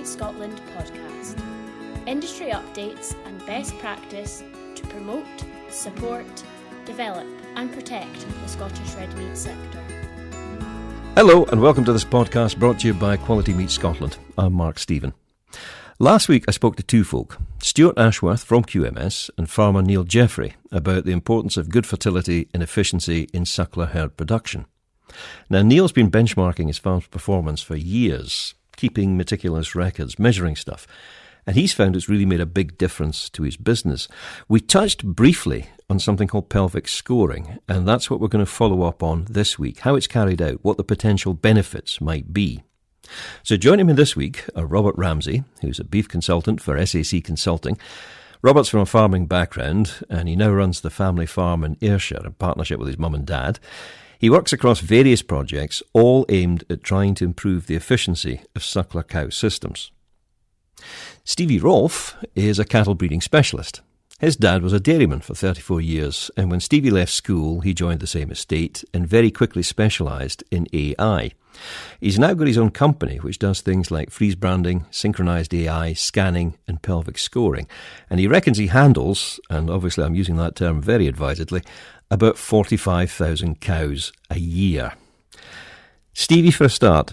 Scotland podcast. Industry updates and best practice to promote, support, develop and protect the Scottish red meat sector. Hello and welcome to this podcast brought to you by Quality Meat Scotland. I'm Mark Stephen. Last week I spoke to two folk, Stuart Ashworth from QMS and farmer Neil Jeffrey, about the importance of good fertility and efficiency in suckler herd production. Now Neil's been benchmarking his farm's performance for years, keeping meticulous records, measuring stuff, and he's found it's really made a big difference to his business. We touched briefly on something called pelvic scoring, and that's what we're going to follow up on this week, how it's carried out, what the potential benefits might be. So joining me this week are Robert Ramsay, who's a beef consultant for SAC Consulting. Robert's from a farming background, and he now runs the family farm in Ayrshire in partnership with his mum and dad. He works across various projects, all aimed at trying to improve the efficiency of suckler cow systems. Stevie Rolfe is a cattle breeding specialist. His dad was a dairyman for 34 years, and when Stevie left school, he joined the same estate and very quickly specialised in AI. He's now got his own company, which does things like freeze branding, synchronised AI, scanning and pelvic scoring. And he reckons he handles, and obviously I'm using that term very advisedly, about 45,000 cows a year. Stevie, for a start,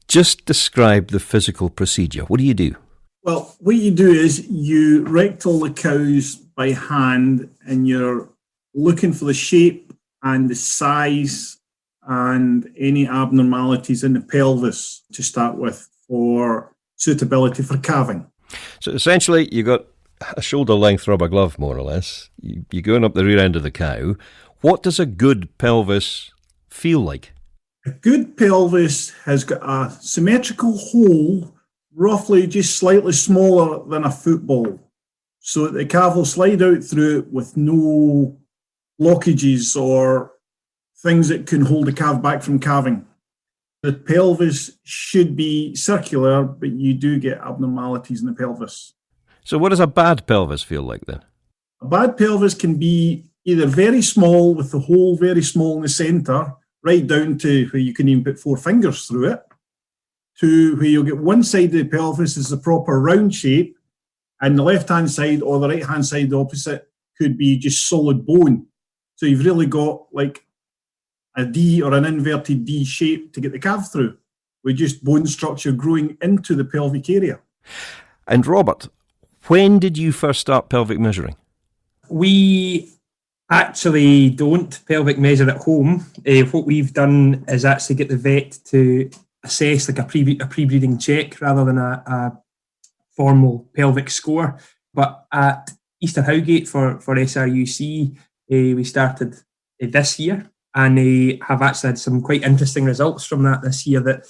just describe the physical procedure. What do you do? Well, what you do is you rectal the cows by hand and you're looking for the shape and the size and any abnormalities in the pelvis to start with for suitability for calving. So essentially you've got a shoulder-length rubber glove, more or less. You're going up the rear end of the cow. What does a good pelvis feel like? A good pelvis has got a symmetrical hole, roughly just slightly smaller than a football, so that the calf will slide out through it with no blockages or things that can hold the calf back from calving. The pelvis should be circular, but you do get abnormalities in the pelvis. So what does a bad pelvis feel like then? A bad pelvis can be either very small with the hole very small in the centre, right down to where you can even put 4 fingers through it, to where you'll get one side of the pelvis is a proper round shape, and the left-hand side or the right-hand side, the opposite, could be just solid bone. So you've really got like a D or an inverted D shape to get the calf through, with just bone structure growing into the pelvic area. And Robert, when did you first start pelvic measuring? We actually don't pelvic measure at home. What we've done is actually get the vet to assess like a pre-breeding check rather than a formal pelvic score. But at Easter Howgate for SRUC, we started this year and have actually had some quite interesting results from that this year, that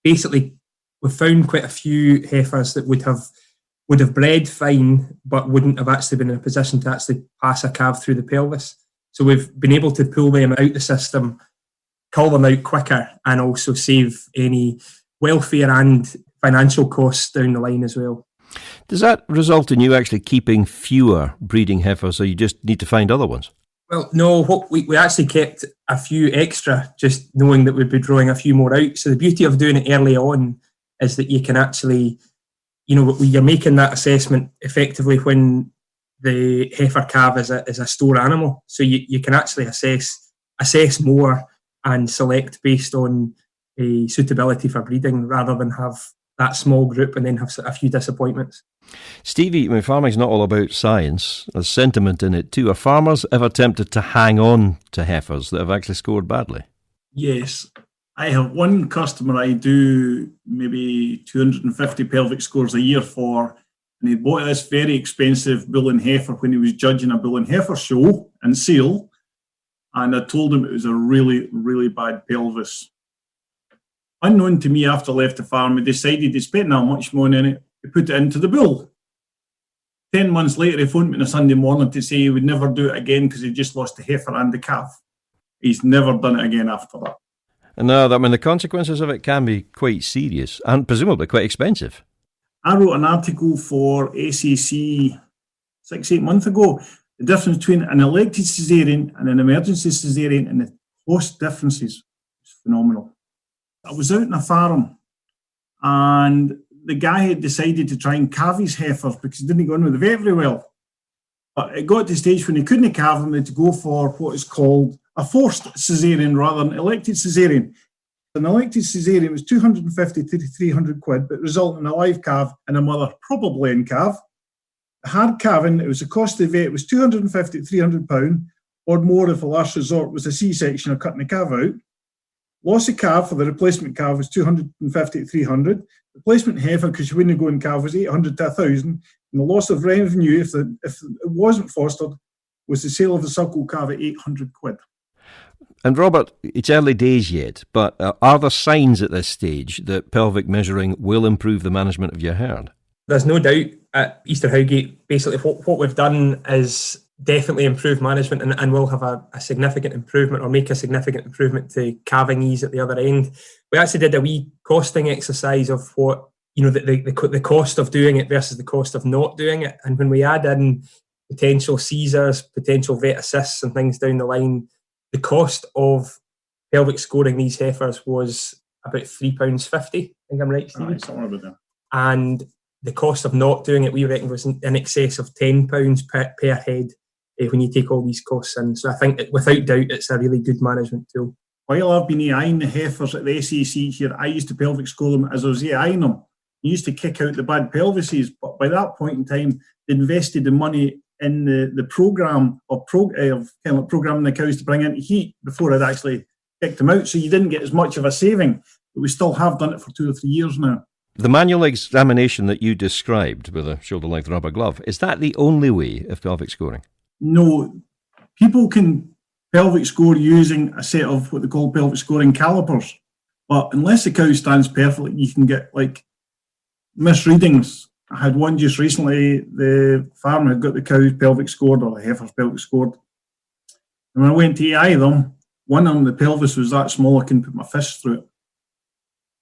basically we've found quite a few heifers that would have bred fine but wouldn't have actually been in a position to actually pass a calf through the pelvis. So we've been able to pull them out the system, cull them out quicker, and also save any welfare and financial costs down the line as well. Does that result in you actually keeping fewer breeding heifers, or you just need to find other ones? Well, no, we actually kept a few extra, just knowing that we'd be drawing a few more out. So the beauty of doing it early on is that you can actually, you're making that assessment effectively when the heifer calf is a store animal. So you can actually assess more and select based on a suitability for breeding, rather than have that small group and then have a few disappointments. Stevie, farming's not all about science. There's sentiment in it too. Are farmers ever tempted to hang on to heifers that have actually scored badly? Yes. I have one customer I do maybe 250 pelvic scores a year for, and he bought this very expensive bull and heifer when he was judging a bull and heifer show in Sale, and I told him it was a really, really bad pelvis. Unknown to me, after I left the farm, he decided he spent that much money in it, he put it into the bull. 10 months later, he phoned me on a Sunday morning to say he would never do it again because he just lost the heifer and the calf. He's never done it again after that. No, the consequences of it can be quite serious and presumably quite expensive. I wrote an article for SAC 6-8 months ago, the difference between an elected caesarean and an emergency caesarean, and the cost differences is phenomenal. I was out in a farm and the guy had decided to try and calve his heifers because he didn't go on with the vet very well. But it got to the stage when he couldn't calve them, they had to go for what is called a forced caesarean rather than elected caesarean. An elected caesarean was 250 to 300 quid, but resulting in a live calf and a mother probably in calf. The hard calving, it was the cost of the vet was 250 to 300 pound, or more if the last resort was a C-section or cutting the calf out. Loss of calf for the replacement calf was 250 to 300. Replacement heifer, because you wouldn't go in calf, was 800 to 1,000. And the loss of revenue, if it wasn't fostered, was the sale of the suckle calf at 800 quid. And Robert, it's early days yet, but are there signs at this stage that pelvic measuring will improve the management of your herd? There's no doubt at Easter Howgate, basically what we've done is definitely improve management and will have a significant improvement or make a significant improvement to calving ease at the other end. We actually did a wee costing exercise of what, the cost of doing it versus the cost of not doing it. And when we add in potential Caesars, potential vet assists and things down the line, the cost of pelvic scoring these heifers was about £3.50. I think I'm right, Stevie? Something about that. And the cost of not doing it, we reckon, was in excess of £10 per head when you take all these costs in. So I think, without doubt, it's a really good management tool. While I've been eyeing the heifers at the SAC here, I used to pelvic score them as I was eyeing them. I used to kick out the bad pelvises, but by that point in time, they invested the money in the programme of programming the cows to bring into heat before I'd actually kicked them out. So you didn't get as much of a saving, but we still have done it for 2 or 3 years now. The manual examination that you described with a shoulder-length rubber glove, is that the only way of pelvic scoring? No. People can pelvic score using a set of what they call pelvic scoring calipers. But unless the cow stands perfectly, you can get misreadings. I had one just recently. The farmer had got the cow's pelvic scored, or the heifer's pelvic scored. And when I went to eye them, one of them, the pelvis was that small I couldn't put my fist through it.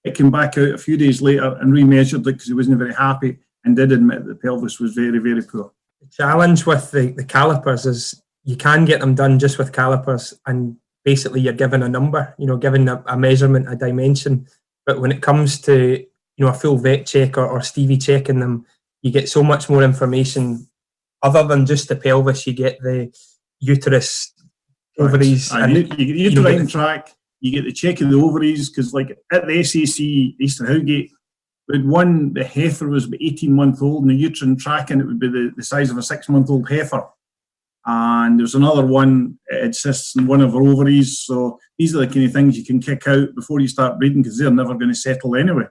It came back out a few days later and remeasured it because he wasn't very happy and did admit that the pelvis was very, very poor. The challenge with the calipers is you can get them done just with calipers and basically you're given a number, given a measurement, a dimension. But when it comes to, a full vet check or Stevie checking them, you get so much more information. Other than just the pelvis, you get the uterus, ovaries. And you get the uterine tract, you get the check of the ovaries, because at the SAC, Easter Howgate, we had one, the heifer was about 18-month old, and the uterine tract, and it would be the size of a 6-month-old heifer. And there's another one, it cysts in one of her ovaries. So these are the kind of things you can kick out before you start breeding, because they're never going to settle anyway.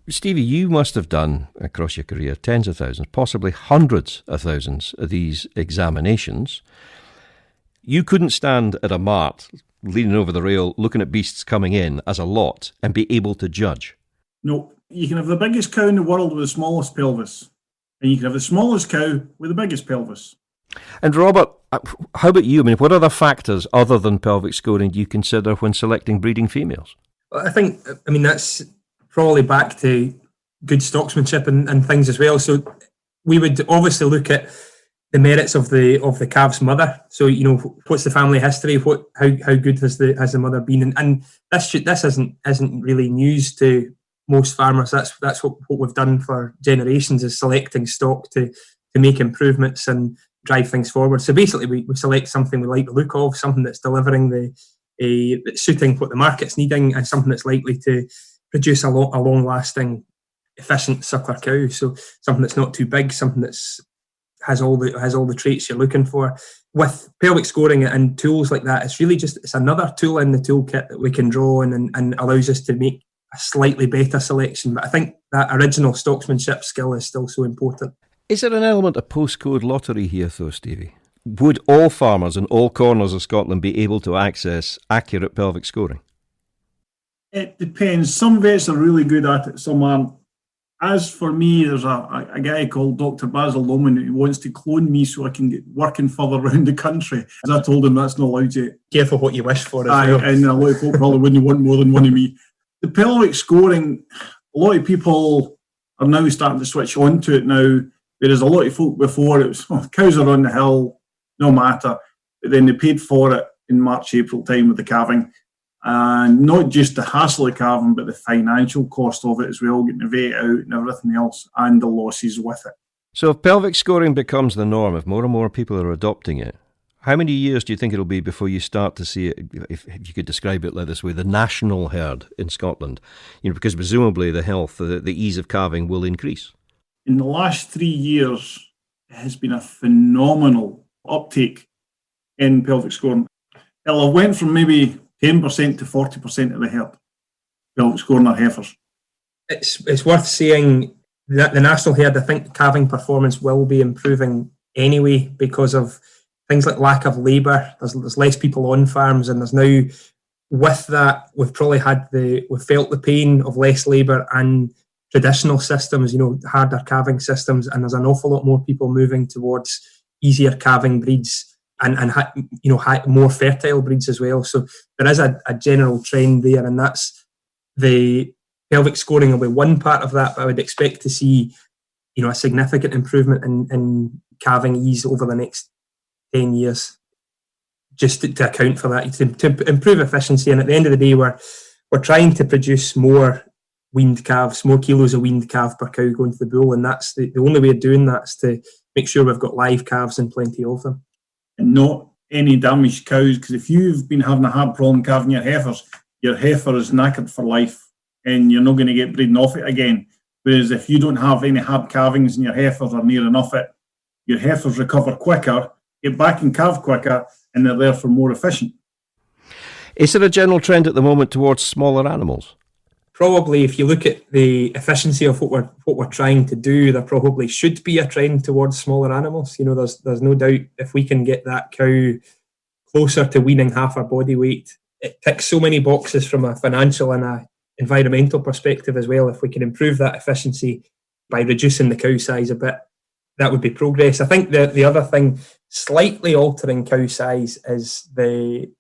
Stevie, you must have done, across your career, tens of thousands, possibly hundreds of thousands of these examinations. You couldn't stand at a mart, leaning over the rail, looking at beasts coming in as a lot and be able to judge. No, you can have the biggest cow in the world with the smallest pelvis, and you can have the smallest cow with the biggest pelvis. And Robert, how about you? What other factors other than pelvic scoring do you consider when selecting breeding females? Well, I think, that's probably back to good stocksmanship and things as well. So we would obviously look at the merits of the calf's mother. So what's the family history? How good has the mother been? And this isn't really news to most farmers. That's what we've done for generations, is selecting stock to make improvements and drive things forward. So basically, we select something we like the look of, something that's delivering that's suiting what the market's needing, and something that's likely to produce a long-lasting, efficient suckler cow. So something that's not too big, something that's has all the traits you're looking for. With pelvic scoring and tools like that, it's another tool in the toolkit that we can draw on and allows us to make a slightly better selection. But I think that original stocksmanship skill is still so important. Is there an element of postcode lottery here, though, Stevie? Would all farmers in all corners of Scotland be able to access accurate pelvic scoring? It depends. Some vets are really good at it, some aren't. As for me, there's a guy called Dr. Basil Loman who wants to clone me so I can get working further around the country. As I told him, that's not allowed yet. Careful what you wish for. And a lot of people probably wouldn't want more than one of me. The pelvic scoring, a lot of people are now starting to switch on to it now, whereas a lot of folk before, it was, cows are on the hill, no matter. But then they paid for it in March, April time with the calving. And not just the hassle of calving, but the financial cost of it as well, getting the vet out and everything else, and the losses with it. So if pelvic scoring becomes the norm, if more and more people are adopting it, how many years do you think it'll be before you start to see it, if you could describe it like this way, the national herd in Scotland? Because presumably the health, the ease of calving will increase. In the last 3 years, it has been a phenomenal uptake in pelvic scoring. It'll have went from maybe 10% to 40% of the herd pelvic scoring are heifers. It's worth saying that the national herd, I think calving performance will be improving anyway because of things like lack of labour. There's less people on farms, and there's now, with that, we've felt the pain of less labour and traditional systems, harder calving systems, and there's an awful lot more people moving towards easier calving breeds and more fertile breeds as well. So there is a general trend there, and that's the pelvic scoring will be one part of that, but I would expect to see, a significant improvement in calving ease over the next 10 years, just to account for that, to improve efficiency. And at the end of the day, we're trying to produce more weaned calves, more kilos of weaned calf per cow going to the bull, and that's the only way of doing that is to make sure we've got live calves and plenty of them. And not any damaged cows, because if you've been having a hard problem calving your heifer is knackered for life, and you're not going to get breeding off it again. Whereas if you don't have any hard calvings and your heifers are near enough it, your heifers recover quicker, get back and calve quicker, and they're therefore more efficient. Is there a general trend at the moment towards smaller animals? Probably, if you look at the efficiency of what we're trying to do, there probably should be a trend towards smaller animals. There's no doubt if we can get that cow closer to weaning half her body weight, it ticks so many boxes from a financial and a environmental perspective as well. If we can improve that efficiency by reducing the cow size a bit, that would be progress. I think the other thing, slightly altering cow size, is the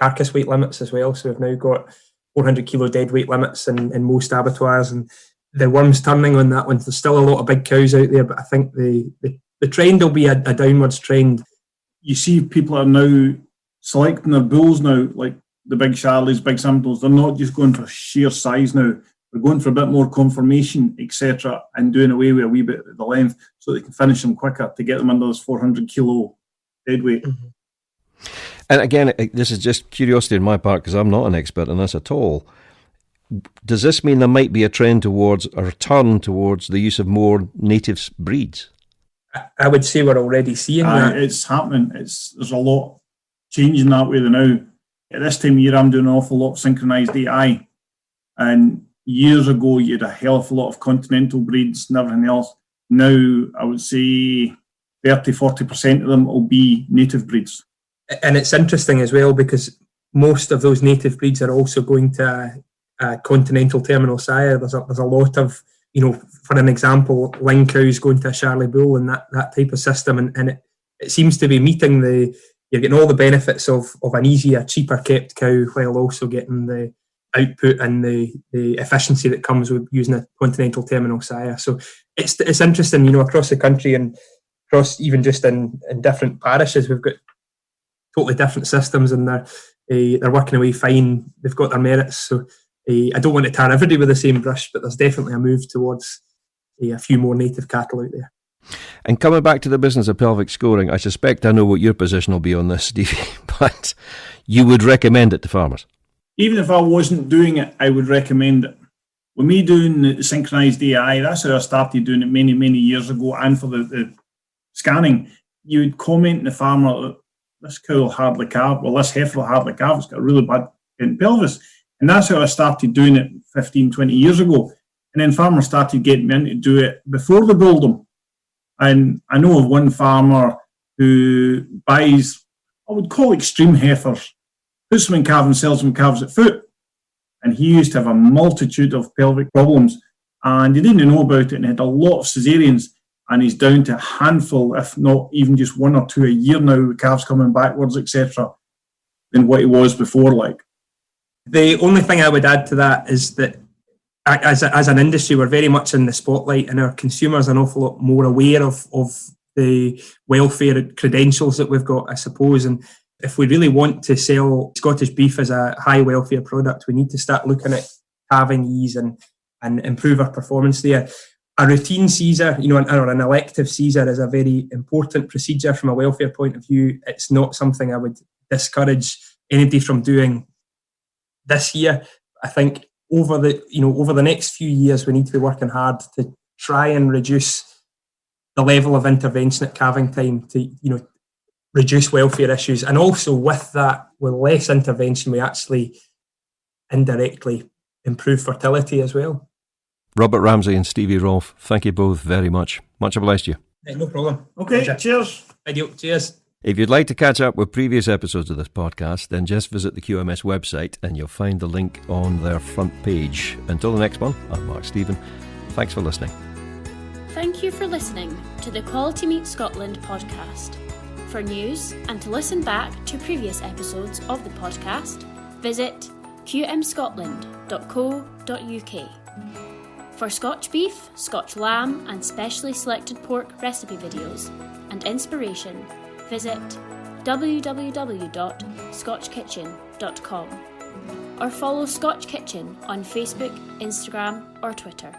carcass weight limits as well. So we've now got 400 kilo dead weight limits in most abattoirs, and the worm's turning on that one. There's still a lot of big cows out there, but I think the trend will be a downwards trend. You see people are now selecting their bulls now, like the big Charlies, big Simcoes. They're not just going for sheer size now. They're going for a bit more conformation, etc., and doing away with a wee bit of the length so they can finish them quicker to get them under this 400 kilo dead weight. Mm-hmm. And again, this is just curiosity on my part because I'm not an expert in this at all. Does this mean there might be a trend towards a return towards the use of more native breeds? I would say we're already seeing that. It's happening. There's a lot changing that way now. At this time of year, I'm doing an awful lot of synchronised AI. And years ago, you had a hell of a lot of continental breeds and everything else. Now, I would say 30-40% of them will be native breeds. And it's interesting as well because most of those native breeds are also going to a continental terminal sire. There's a lot of, for an example, ling cows going to a Charlie bull and that type of system. And it seems to be meeting you're getting all the benefits of an easier, cheaper kept cow while also getting the output and the efficiency that comes with using a continental terminal sire. So it's interesting, across the country and across even just in different parishes, we've got totally different systems, and they're working away fine. They've got their merits. So I don't want to tar everybody with the same brush, but there's definitely a move towards a few more native cattle out there. And coming back to the business of pelvic scoring, I suspect I know what your position will be on this, Stevie, but you would recommend it to farmers? Even if I wasn't doing it, I would recommend it. With me doing the synchronised AI, that's how I started doing it many, many years ago, and for the scanning, you would comment to the farmer, this cow will hardly calve, well, this heifer will hardly calve, it's got a really bad pelvis. And that's how I started doing it 15, 20 years ago. And then farmers started getting me in to do it before they build them. And I know of one farmer who buys, I would call extreme heifers, puts them in calves and sells them calves at foot. And he used to have a multitude of pelvic problems. And he didn't know about it and had a lot of caesareans. And he's down to a handful, if not even just one or two a year now, with calves coming backwards, etc., than what he was before. The only thing I would add to that is that as an industry, we're very much in the spotlight, and our consumers are an awful lot more aware of the welfare credentials that we've got, I suppose. And if we really want to sell Scottish beef as a high welfare product, we need to start looking at calving ease and improve our performance there. A routine Caesar, or an elective Caesar is a very important procedure from a welfare point of view. It's not something I would discourage anybody from doing this year. I think over the next few years, we need to be working hard to try and reduce the level of intervention at calving time to, reduce welfare issues. And also with that, with less intervention, we actually indirectly improve fertility as well. Robert Ramsay and Stevie Rolfe, thank you both very much. Much obliged to you. No problem. Okay, cheers. Ideal. Cheers. If you'd like to catch up with previous episodes of this podcast, then just visit the QMS website and you'll find the link on their front page. Until the next one, I'm Mark Stephen. Thanks for listening. Thank you for listening to the Quality Meat Scotland podcast. For news and to listen back to previous episodes of the podcast, visit qmscotland.co.uk. For Scotch beef, Scotch lamb and specially selected pork recipe videos and inspiration, visit www.scotchkitchen.com or follow Scotch Kitchen on Facebook, Instagram or Twitter.